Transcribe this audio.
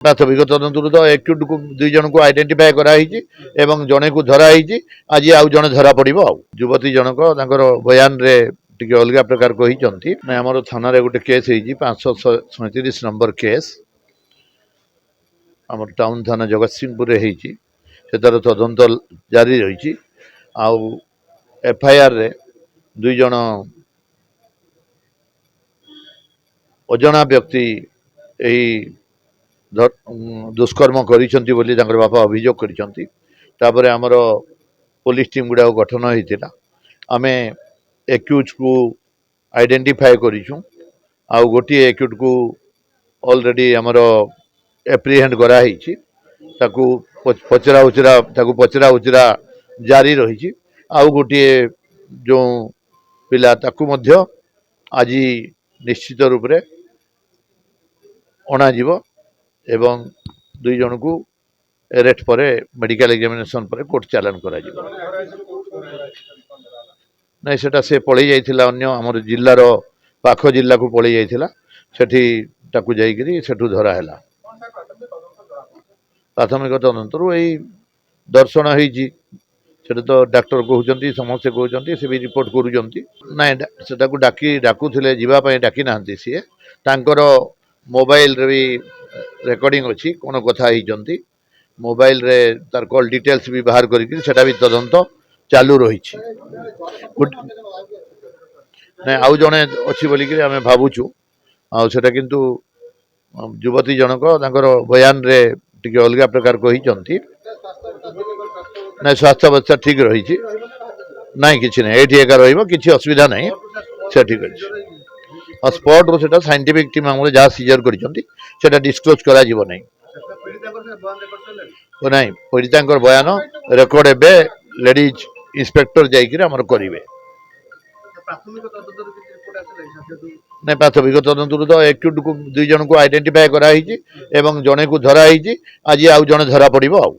ପ୍ରାଥମିକ ତଦନ୍ତରୁ ତ ଏକ୍ୟୁଟ୍ କୁ 2 ଜଣଙ୍କୁ ଆଇଡେଣ୍ଟିଫାଏ କରାହେଇଛି ଏବଂ ଜଣେକୁ ଧରା ହେଇଛି। ଆଜି ଆଉ ଜଣେ ଧରା ପଡ଼ିବ। ଆଉ ଯୁବତୀ ଜଣକ ତାଙ୍କର ବୟାନରେ ଟିକେ ଅଲଗା ପ୍ରକାର କହିଛନ୍ତି। ନା ଆମର ଥାନାରେ ଗୋଟେ କେସ୍ ହେଇଛି 537 ନମ୍ବର କେସ୍ ଆମର ଟାଉନ ଥାନା ଜଗତସିଂହପୁରରେ ହେଇଛି। ସେତାର ତଦନ୍ତ ଜାରି ରହିଛି। ଆଉ ଏଫଆଇଆର ରେ 2 ଜଣ ଅଜଣା ବ୍ୟକ୍ତି ଏହି ଦୁଷ୍କର୍ମ କରିଛନ୍ତି ବୋଲି ତାଙ୍କର ବାପା ଅଭିଯୋଗ କରିଛନ୍ତି। ତାପରେ ଆମର ପୋଲିସ ଟିମ୍ ଗୁଡ଼ାକ ଗଠନ ହେଇଥିଲା। ଆମେ ଏକ୍ୟୁଜ୍କୁ ଆଇଡେଣ୍ଟିଫାଏ କରିଛୁ। ଆଉ ଗୋଟିଏ ଏକ୍ୟୁଜ୍କୁ ଅଲରେଡ଼ି ଆମର ଏପ୍ରିହେଣ୍ଡ କରାହେଇଛି। ତାକୁ ପଚରା ଉଚରା ଜାରି ରହିଛି। ଆଉ ଗୋଟିଏ ଯେଉଁ ପିଲା ତାକୁ ମଧ୍ୟ ଆଜି ନିଶ୍ଚିତ ରୂପରେ ଅଣାଯିବ ଏବଂ 2 ଜଣକୁ ଏରେଷ୍ଟ ପରେ ମେଡିକାଲ ଏକ୍ସାମିନେସନ ପରେ କୋର୍ଟ ଚାଲାଣ କରାଯିବ। ନାଇଁ ସେଟା ସେ ପଳେଇ ଯାଇଥିଲା ଅନ୍ୟ ଆମର ଜିଲ୍ଲାର ପାଖ ଜିଲ୍ଲାକୁ ପଳେଇ ଯାଇଥିଲା। ସେଠି ତାକୁ ଯାଇକିରି ସେଠୁ ଧରା ହେଲା। ପ୍ରାଥମିକ ତଦନ୍ତରୁ ଏଇ ଦର୍ଶନ ହେଇଛି। ସେଟା ତ ଡାକ୍ତର କହୁଛନ୍ତି, ସମସ୍ତେ କହୁଛନ୍ତି, ସେ ବି ରିପୋର୍ଟ କରୁଛନ୍ତି। ନାଇଁ ସେଟାକୁ ଡାକୁଥିଲେ ଯିବା ପାଇଁ, ଡାକି ନାହାନ୍ତି। ସିଏ ତାଙ୍କର ମୋବାଇଲରେ ବି ରେକର୍ଡିଂ ଅଛି କ'ଣ କଥା ହେଇଛନ୍ତି। ମୋବାଇଲରେ ତାର କଲ୍ ଡିଟେଲ୍ସ ବି ବାହାର କରିକି ସେଟା ବି ତଦନ୍ତ ଚାଲୁ ରହିଛି। ନାଇଁ ଆଉ ଜଣେ ଅଛି ବୋଲିକିରି ଆମେ ଭାବୁଛୁ। ଆଉ ସେଟା କିନ୍ତୁ ଯୁବତୀ ଜଣକ ତାଙ୍କର ବୟାନରେ ଟିକେ ଅଲଗା ପ୍ରକାର କହିଛନ୍ତି। ନାଇଁ ସ୍ୱାସ୍ଥ୍ୟ ଅବସ୍ଥା ଠିକ ରହିଛି। ନାଇଁ କିଛି ନାହିଁ, ଏଇଠି ଏକା ରହିବ, କିଛି ଅସୁବିଧା ନାହିଁ। ସେ ଠିକ ଅଛି। ଆଉ ସ୍ପଟରୁ ସେଟା ସାଇଣ୍ଟିଫିକ ଟିମ୍ ଆମର ଯାହା ସିଜର କରିଛନ୍ତି ସେଟା ଡିସକ୍ଲୋଜ କରାଯିବ ନାହିଁ। ନାଇଁ ପୀଡ଼ିତାଙ୍କର ବୟାନ ରେକର୍ଡ ଏବେ ଲେଡିଜ ଇନ୍ସପେକ୍ଟର ଯାଇକିରି ଆମର କରିବେ। ନାଇଁ ପ୍ରାଥମିକ ତଦନ୍ତରୁ ତ ଏକ୍ୟୁଟ୍କୁ 2 ଜଣଙ୍କୁ ଆଇଡେଣ୍ଟିଫାଏ କରାହେଇଛି ଏବଂ ଜଣେକୁ ଧରା ହେଇଛି। ଆଜି ଆଉ ଜଣେ ଧରା ପଡ଼ିବ। ଆଉ